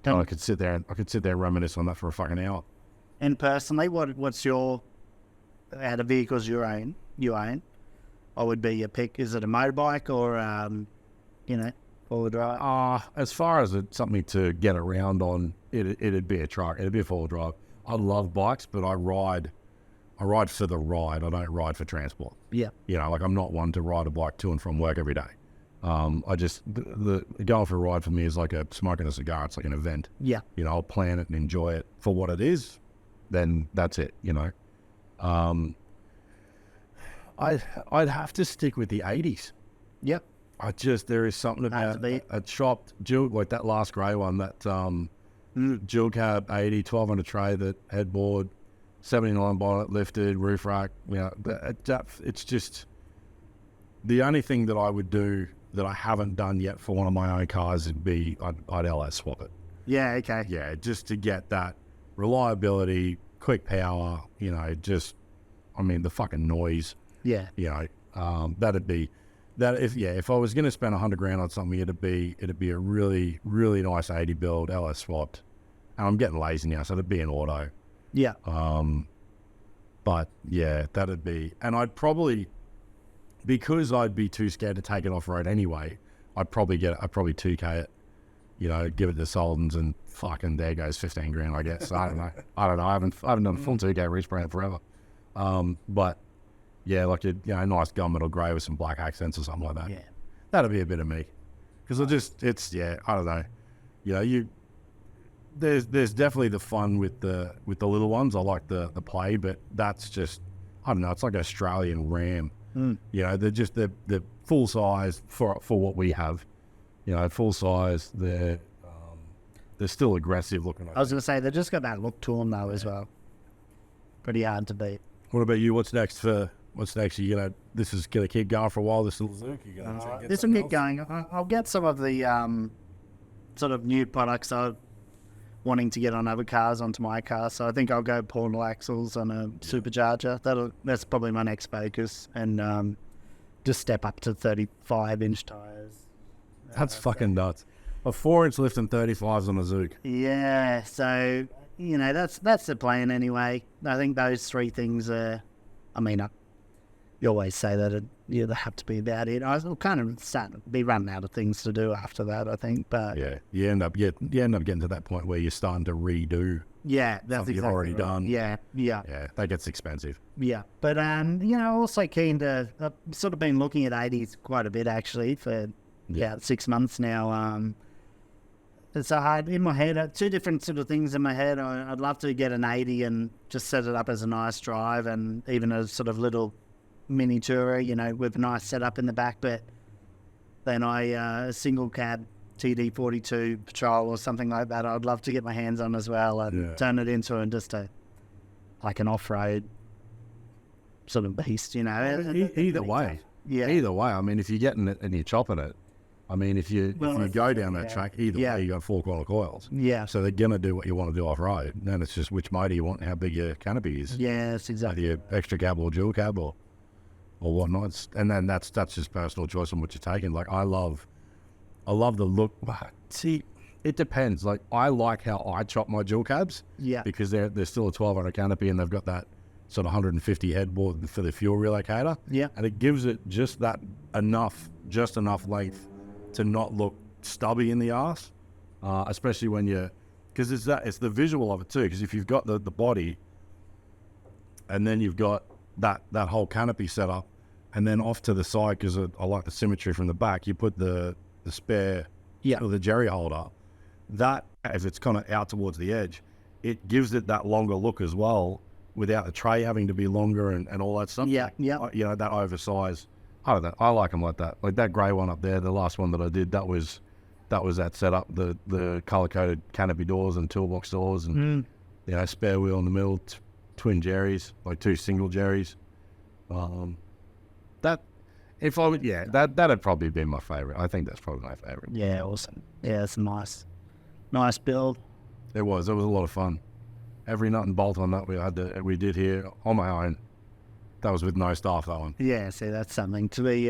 I could sit there and reminisce on that for a fucking hour. And personally, what's your out of vehicles you own? What would be your pick? Is it a motorbike or four-wheel drive? As far as something to get around on, it'd be a truck. It'd be a four-wheel drive. I love bikes, but I ride for the ride. I don't ride for transport. Yeah. Like I'm not one to ride a bike to and from work every day. I just the going for a ride for me is like smoking a cigar. It's like an event. Yeah. I'll plan it and enjoy it for what it is. Then that's it. I'd have to stick with the 80s. Yep. There is something about a chopped dual, like that last grey one, that dual cab 80, 1200 tray, that headboard, 79 bonnet, lifted, roof rack. It's just the only thing that I would do that I haven't done yet for one of my own cars would be I'd LS swap it. Yeah, okay. Yeah, just to get that reliability, quick power, the fucking noise. Yeah. That'd be that. If I was going to spend $100,000 on something, it'd be a really, really nice 80 build LS swapped. And I'm getting lazy now, so it'd be an auto. Yeah. But yeah, that'd be, and I'd probably, because I'd be too scared to take it off road anyway, I'd probably 2K it, give it to Soldens, and fucking there goes $15,000, I guess. I don't know. I haven't done a full 2K respray in forever. But yeah, like a nice gunmetal grey with some black accents or something like that. Yeah. That'd be a bit of me, because I don't know. There's definitely the fun with the little ones. I like the play, but that's just, I don't know. It's like an Australian Ram. They're full size for what we have. Full size. They're still aggressive looking. I was going to say, they just got that look to them though as well. Pretty hard to beat. What about you? What's next? This is gonna keep going for a while. This little zook. This will keep going. I'll get some of the sort of new products. wanting to get on other cars onto my car. So I think I'll go portal axles on a supercharger. That's probably my next focus, and just step up to 35-inch tyres. That's fucking nuts. A 4-inch lift and 35s on a Zook. Yeah, so that's the plan anyway. I think those three things are. I mean, you always say that they have to be about it. I was kind of starting to be running out of things to do after that, I think. But yeah, you end up getting to that point where you're starting to redo. Yeah, that's something exactly you've already right. done. Yeah, that gets expensive. Yeah, but also keen to. I've sort of been looking at 80s quite a bit actually for about 6 months now. It's so hard in my head. Two different sort of things in my head. I'd love to get an 80 and just set it up as a nice drive, and even a sort of little mini tourer, with a nice setup in the back. But then a single cab TD42 Patrol or something like that, I'd love to get my hands on as well and turn it into just like an off-road sort of beast, Either way. Yeah. Either way. I mean, if you're getting it and you're chopping it, I mean, if you go down that track, either way, you got 4-quarter coils. Yeah. So they're going to do what you want to do off-road. Then it's just which motor you want and how big your canopy is. Yes, exactly. Whether you're extra cab or dual cab or whatnot. And then that's just personal choice on what you're taking. Like, I love the look. See, it depends. Like, I like how I chop my dual cabs. Yeah. Because they're still a 1200 canopy and they've got that sort of 150 headboard for the fuel relocator. Yeah. And it gives it just enough length to not look stubby in the arse, especially when because it's the visual of it too. Because if you've got the body, and then you've got that whole canopy set up, and then off to the side, because I like the symmetry from the back, you put the spare or the jerry holder. That, if it's kind of out towards the edge, it gives it that longer look as well, without the tray having to be longer and all that stuff. Yeah. That oversized. I don't know. I like them like that. Like that grey one up there, the last one that I did, that was that setup, the colour-coded canopy doors and toolbox doors and, spare wheel in the middle, twin jerrys, like 2 single jerrys. That'd probably be my favourite. I think that's probably my favourite. Yeah, awesome. Yeah, it's a nice build. It was a lot of fun. Every nut and bolt on that we did here on my own. That was with no staff, that one. Yeah, see, that's something to be,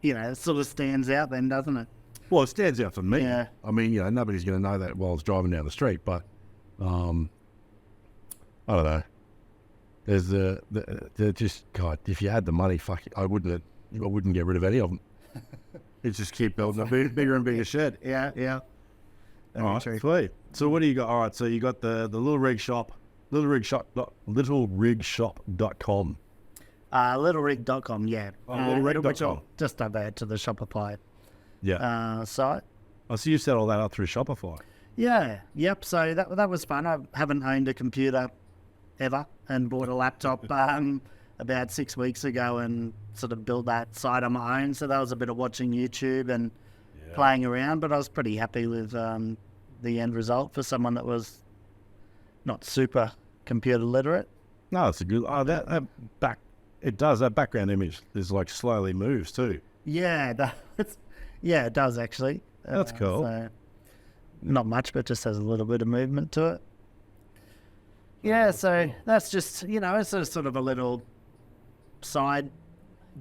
it sort of stands out then, doesn't it? Well, it stands out for me. Yeah. I mean, nobody's going to know that while it's driving down the street, but I don't know. There's just, God, if you had the money, fuck it, I wouldn't get rid of any of them. It's just keep building a bigger and bigger shed. Yeah. All right, sweet. So what do you got? All right, so you got the little rig shop. littlerig.com. Littlerig.com, yeah. Littlerig.com. Just over to the Shopify site. Oh, so you set all that up through Shopify? Yeah, yep. So that was fun. I haven't owned a computer ever and bought a laptop about 6 weeks ago and sort of built that site on my own. So that was a bit of watching YouTube and playing around, but I was pretty happy with the end result for someone that was not super computer literate. No, it's a good. Oh, that background image is like slowly moves too. Yeah, it does actually. That's cool. So not much, but just has a little bit of movement to it. Yeah, so that's just it's a sort of a little side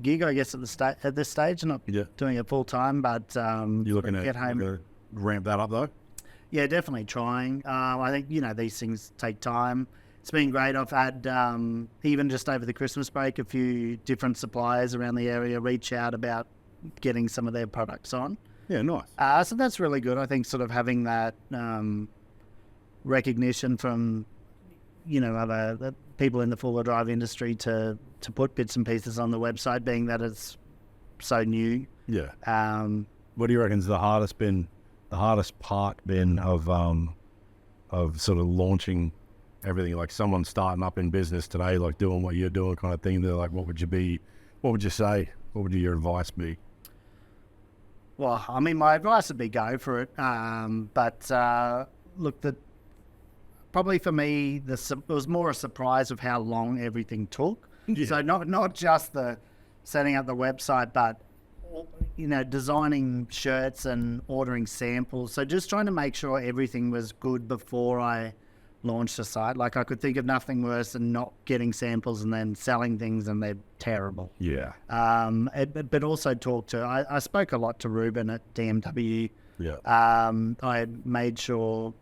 gig, I guess, at this stage. Not doing it full time, but you're looking at get home. To ramp that up though. Yeah, definitely trying. I think, these things take time. It's been great. I've had, even just over the Christmas break, a few different suppliers around the area reach out about getting some of their products on. Yeah, nice. So that's really good. I think sort of having that recognition from, other people in the four-wheel drive industry to put bits and pieces on the website, being that it's so new. Yeah. What do you reckon is the hardest part of sort of launching everything? Like someone starting up in business today, like doing what you're doing kind of thing, they're like, what would you say? What would your advice be? Well, I mean, my advice would be go for it. But look, probably for me, it was more a surprise of how long everything took. Yeah. So not just the setting up the website, but designing shirts and ordering samples. So just trying to make sure everything was good before I launched the site. Like, I could think of nothing worse than not getting samples and then selling things and they're terrible. Yeah. But also I spoke a lot to Ruben at DMW. Yeah. I made sure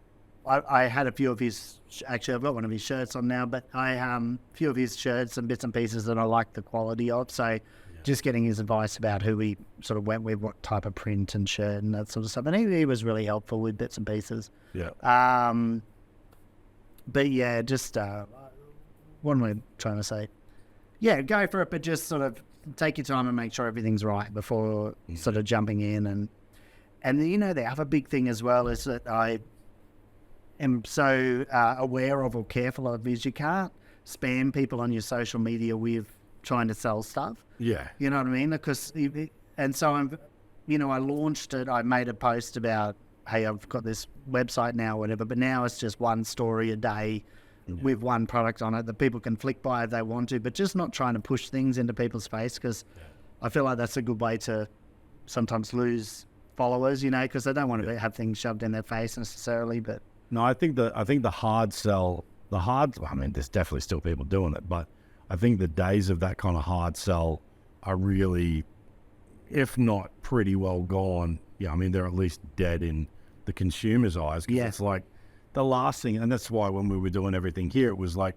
I had a few of his, actually I've got one of his shirts on now, but a few of his shirts and bits and pieces that I like the quality of. So just getting his advice about who he sort of went with, what type of print and shirt and that sort of stuff. And he was really helpful with bits and pieces. Yeah. But yeah, just what am I trying to say? Yeah, go for it, but just sort of take your time and make sure everything's right before sort of jumping in. And the other big thing as well is that I am so aware of or careful of is you can't spam people on your social media with trying to sell stuff. Yeah. You know what I mean? Because, and so I launched it. I made a post about, hey, I've got this website now, whatever, but now it's just one story a day with one product on it that people can flick by if they want to, but just not trying to push things into people's face, because I feel like that's a good way to sometimes lose followers, because they don't want to have things shoved in their face necessarily. But no, I think the hard sell, I mean, there's definitely still people doing it, but I think the days of that kind of hard sell are really, if not pretty well gone. Yeah, I mean, they're at least dead in the consumer's eyes. Cause it's like the last thing, and that's why when we were doing everything here, it was like,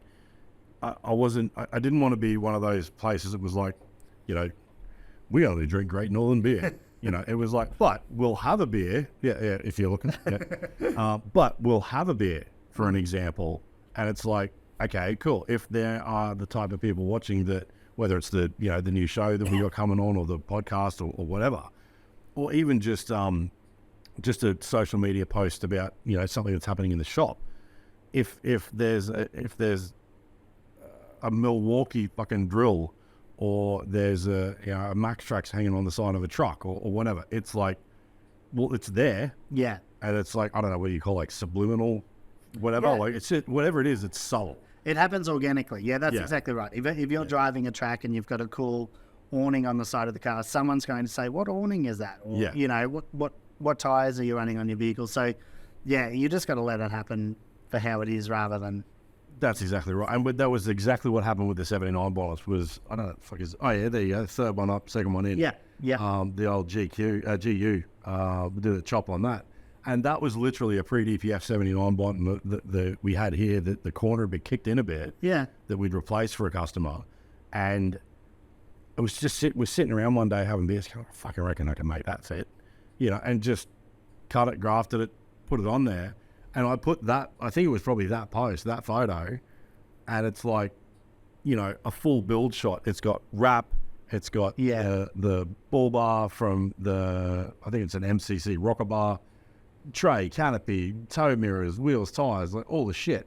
I didn't want to be one of those places that was like, we only drink Great Northern beer. It was like, but we'll have a beer. Yeah, if you're looking. Yeah. But we'll have a beer, for an example. And it's like, okay, cool. If there are the type of people watching that, whether it's the new show that we got coming on, or the podcast, or whatever, or even just a social media post about something that's happening in the shop. If there's a Milwaukee fucking drill, or there's a Max Trax hanging on the side of a truck, or whatever, it's like, well, it's there. Yeah. And it's like, I don't know what you call, like subliminal, whatever. Yeah. Like whatever it is, it's subtle. It happens organically. Yeah, that's exactly right. If you're driving a track and you've got a cool awning on the side of the car, someone's going to say, what awning is that? Or, what tyres are you running on your vehicle? So, yeah, you just got to let it happen for how it is rather than... That's exactly right. And that was exactly what happened with the 79 bonnets was, I don't know, oh yeah, there you go, third one up, second one in. Yeah. The old GU, did a chop on that. And that was literally a pre-DPF 79 bonnet that we had here, that the corner had been kicked in a bit. Yeah. That we'd replaced for a customer. And it was just we're sitting around one day having beers. I fucking reckon I can make that fit, and just cut it, grafted it, put it on there. And I put that, I think it was probably that post, that photo, and it's like, a full build shot. It's got wrap, it's got the bull bar from I think it's an MCC rocker bar, tray, canopy, tow mirrors, wheels, tires, like all the shit.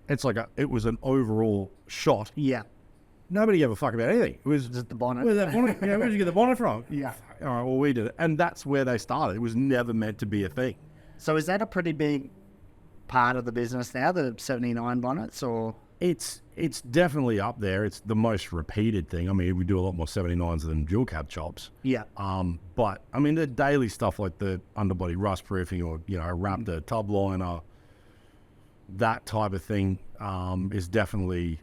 It's like it was an overall shot. Yeah. Nobody gave a fuck about anything. It was just the bonnet. Where's that bonnet? Where'd you get the bonnet from? Yeah. All right, well, we did it. And that's where they started. It was never meant to be a thing. So is that a pretty big part of the business now, the 79 bonnets, or? It's definitely up there. It's the most repeated thing. I mean, we do a lot more 79s than dual cab chops. Yeah. But I mean, the daily stuff like the underbody rust proofing, or a Raptor tub liner, that type of thing is definitely,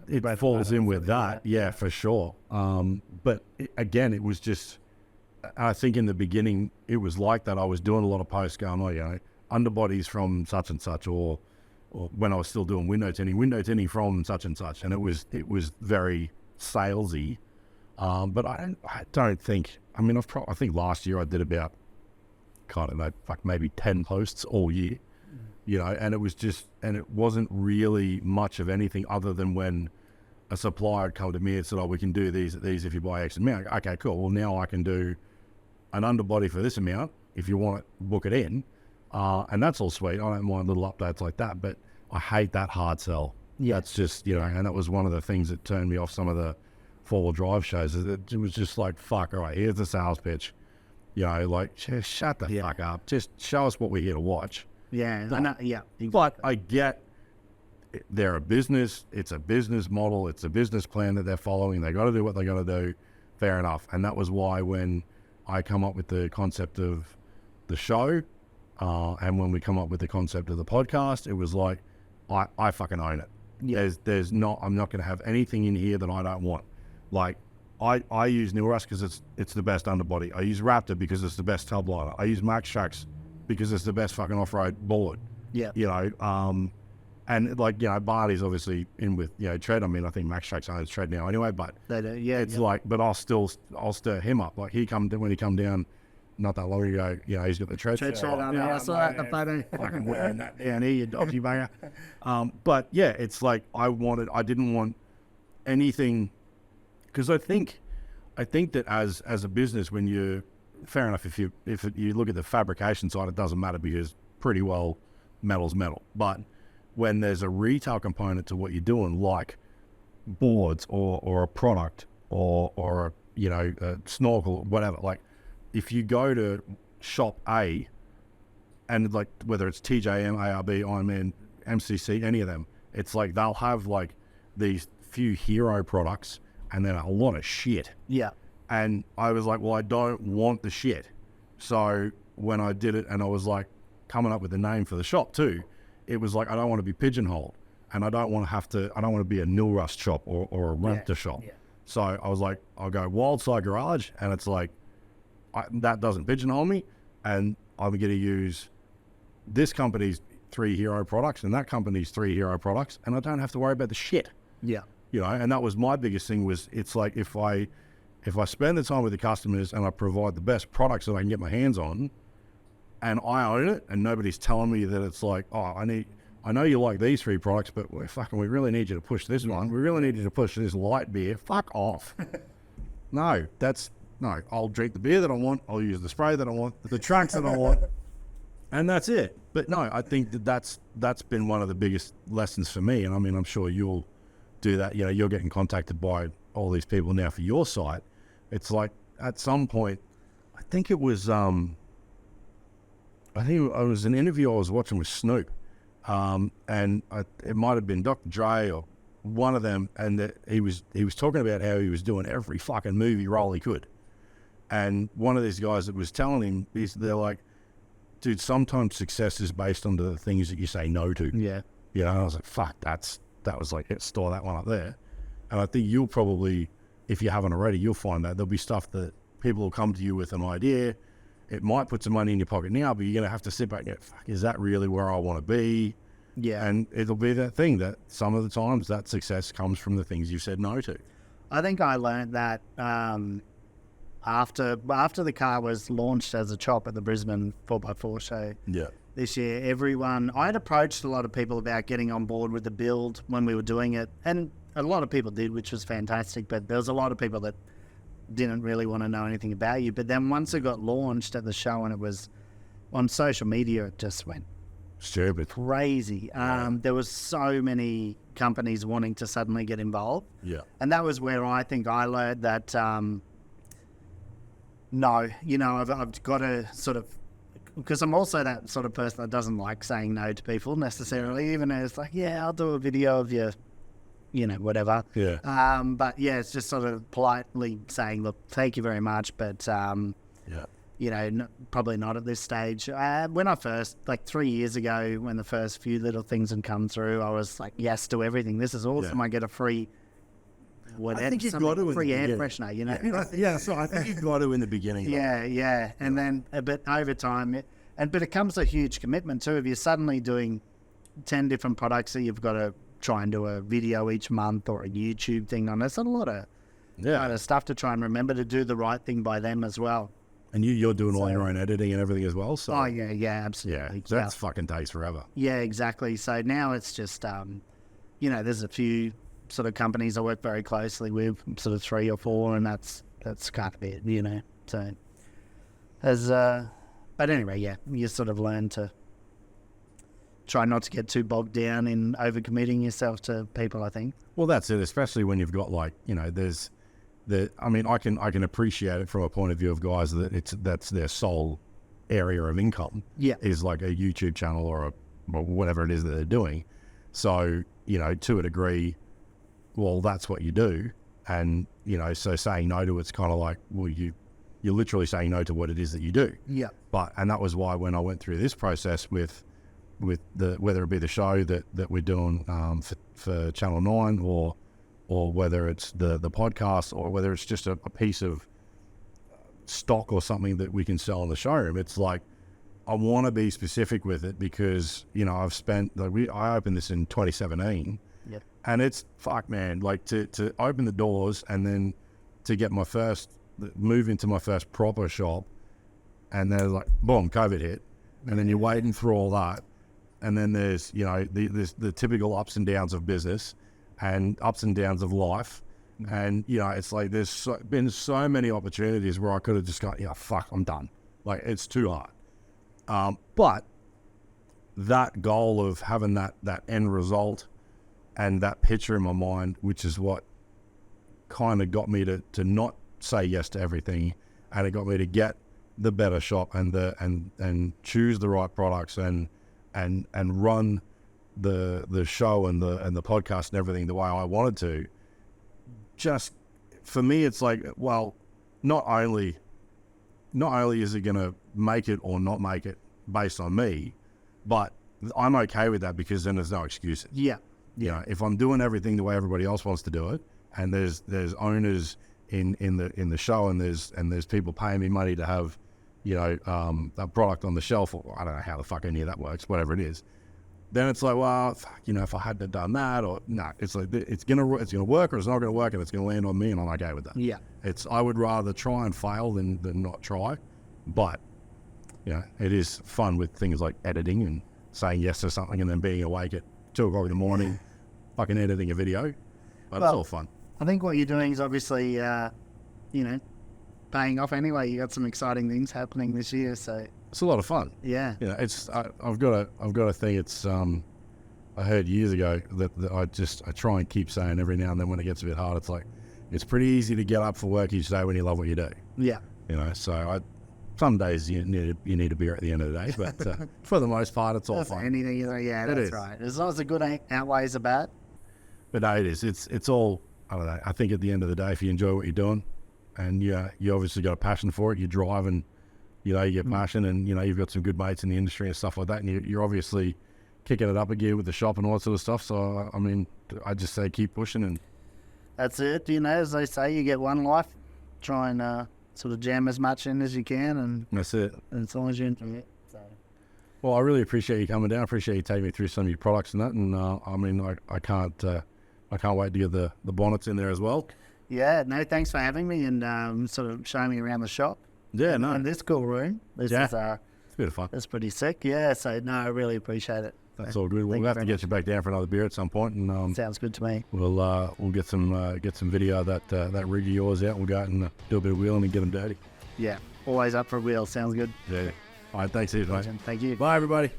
it falls in with that. Yeah, for sure. But again, it was just, I think in the beginning it was like that. I was doing a lot of posts going, underbodies from such and such, or when I was still doing window tinting from such and such, and it was very salesy. But I don't think. I mean, I think last year I did about, maybe 10 posts all year, and it was just, and it wasn't really much of anything other than when a supplier had come to me and said, "Oh, we can do these if you buy X amount." Okay, cool. Well, now I can do an underbody for this amount if you want it, book it in. And that's all sweet. I don't mind little updates like that, but I hate that hard sell. Yeah. That's just, and that was one of the things that turned me off some of the four-wheel drive shows. It was just like, fuck, all right, here's the sales pitch. Just shut the fuck up. Just show us what we're here to watch. Yeah. Exactly. But I get they're a business. It's a business model. It's a business plan that they're following. They got to do what they got to do. fair enough. And that was why when I come up with the concept of the show, and when we come up with the concept of the podcast, it was like, I fucking own it. Yeah. I'm not going to have anything in here that I don't want. Like, I use New Rust because it's the best underbody. I use Raptor because it's the best tub liner. I use Max Shacks because it's the best fucking off-road board. Yeah. You know, and like, you know, Barney's obviously in with, you know, tread. I mean, I think Max Shacks owns tread now anyway, but They do. Yeah. it's like, but I'll stir him up. Like when he come down not that long ago, you know, he's got the tread. Tread straight on there. I saw that in the photo. Fucking wearing that down here, you dodgy bugger. But yeah, it's like I didn't want anything, because I think that as a business, when you, fair enough, if you look at the fabrication side, it doesn't matter because pretty well metal's metal. But when there's a retail component to what you're doing, like boards or a product or a, you know, a snorkel, whatever, like if you go to shop A and like whether it's TJM, ARB, Ironman, MCC, any of them, it's like they'll have like these few hero products and then a lot of shit. Yeah. And I was like, well, I don't want the shit. So when I did it and I was like coming up with a name for the shop too, it was like, I don't want to be pigeonholed and I don't want to be a Nil Rust shop or a Raptor shop. Yeah. So I was like, I'll go Wildside Garage, and it's like, that doesn't pigeonhole me, and I'm going to use this company's 3 hero products and that company's 3 hero products, and I don't have to worry about the shit. Yeah. You know, and that was my biggest thing, was it's like if I spend the time with the customers and I provide the best products that I can get my hands on, and I own it, and nobody's telling me that it's like, oh, I know you like these 3 products, but we really need you to push this one. We really need you to push this light beer. Fuck off. No, I'll drink the beer that I want. I'll use the spray that I want, the trunks that I want, and that's it. But no, I think that's been one of the biggest lessons for me. And I mean, I'm sure you'll do that. You know, you're getting contacted by all these people now for your site. It's like at some point, I think it was an interview I was watching with Snoop. And it might have been Dr. Dre or one of them, and he was talking about how he was doing every fucking movie role he could. And one of these guys that was telling him, they're like, dude, sometimes success is based on the things that you say no to. Yeah. You know, and I was like, fuck, that was like, store that one up there. And I think you'll probably, if you haven't already, you'll find that there'll be stuff that people will come to you with an idea. It might put some money in your pocket now, but you're going to have to sit back and go, fuck, is that really where I want to be? Yeah. And it'll be that thing that some of the times that success comes from the things you said no to. I think I learned that after the car was launched as a chop at the Brisbane 4x4 show this year, I had approached a lot of people about getting on board with the build when we were doing it. And a lot of people did, which was fantastic. But there was a lot of people that didn't really want to know anything about you. But then once it got launched at the show and it was on social media, it just went stupid, crazy. There was so many companies wanting to suddenly get involved. Yeah. And that was where I think I learned that, no, you know, I've got to sort of, because I'm also that sort of person that doesn't like saying no to people necessarily, even though it's like, yeah, I'll do a video of you, you know, whatever. Yeah. But yeah, it's just sort of politely saying, look, thank you very much, but, you know, probably not at this stage. When I first, like 3 years ago, when the first few little things had come through, I was like, yes to everything. This is awesome. Yeah. I get a free, whatever, I think you've got to free air freshener, you know. Yeah, so I think you've got to in the beginning. Yeah. And then, but over time, but it comes a huge commitment too. If you're suddenly doing 10 different products that you've got to try and do a video each month or a YouTube thing on, it's a lot of kind of stuff to try and remember to do the right thing by them as well. And you're doing all your own editing and everything as well. So yeah, absolutely. Yeah, so that's fucking takes forever. Yeah, exactly. So now it's just, you know, there's a few sort of companies I work very closely with, sort of 3 or 4, and that's kind of it, you know. So, but anyway, yeah, you sort of learn to try not to get too bogged down in overcommitting yourself to people, I think. Well, that's it, especially when you've got like, you know, I mean, I can appreciate it from a point of view of guys that that's their sole area of income. Yeah. Is like a YouTube channel or whatever it is that they're doing. So, you know, to a degree, well, that's what you do. And, you know, so saying no to it's kind of like, well, you're literally saying no to what it is that you do. Yeah. And that was why when I went through this process with whether it be the show that we're doing for Channel 9 or whether it's the podcast or whether it's just a piece of stock or something that we can sell in the showroom, it's like I want to be specific with it because, you know, I've spent I opened this in 2017. Yep. And it's fuck, man, like to open the doors and then to get move into my first proper shop, and then like boom, COVID hit, and then you're waiting through all that, and then there's, you know, the typical ups and downs of business and ups and downs of life, and you know, it's like there's been so many opportunities where I could have just gone, yeah, fuck, I'm done, like it's too hard, but that goal of having that end result and that picture in my mind, which is what kind of got me to not say yes to everything, and it got me to get the better shop and choose the right products and run the show and the podcast and everything the way I wanted to. Just for me, it's like, well, not only is it going to make it or not make it based on me, but I'm okay with that because then there's no excuses. Yeah. You know, if I'm doing everything the way everybody else wants to do it, and there's owners in the show, and there's people paying me money to have, you know, a product on the shelf, or I don't know how the fuck any of that works, whatever it is, then it's like, well, fuck, you know, if I hadn't have done that, or no, it's like it's gonna work or it's not gonna work, and it's gonna land on me, and I'm okay with that. Yeah. I would rather try and fail than not try, but you know, it is fun with things like editing and saying yes to something and then being awake at 2 o'clock in the morning, fucking editing a video. But it's all fun. I think what you're doing is obviously, you know, paying off anyway. You got some exciting things happening this year, so It's a lot of fun. yeah. You know, I've got a thing. It's I heard years ago that I try and keep saying every now and then when it gets a bit hard. It's like it's pretty easy to get up for work each day when you love what you do. Yeah. You know, so some days you need a beer at the end of the day, but for the most part, it's all That's fun. anything, yeah, that's is. right. As long as the good outweighs the bad. But no, it is. It's all, I don't know. I think at the end of the day, if you enjoy what you're doing, and you obviously got a passion for it, you drive and, you know, you get passion, and, you know, you've got some good mates in the industry and stuff like that, and you're obviously kicking it up a gear with the shop and all that sort of stuff. So, I mean, I just say keep pushing. And That's it. You know, as they say, you get one life. Try and sort of jam as much in as you can, and that's it. as long as you enjoy it. So. Well, I really appreciate you coming down. I appreciate you taking me through some of your products and that. And I mean, I can't wait to get the bonnets in there as well. Yeah, no, thanks for having me and sort of showing me around the shop. Yeah, no, And this cool room. This is it's a bit of fun. that's pretty sick. Yeah, so no, I really appreciate it. That's all good. We'll Thank have you to very get you back down for another beer at some point, and Sounds good to me. we'll get some video of that rig of yours out. We'll go out and do a bit of wheeling and get them dirty. Yeah, always up for a wheel. Sounds good. Yeah. All right, thanks, mate. Thank you. Bye, everybody.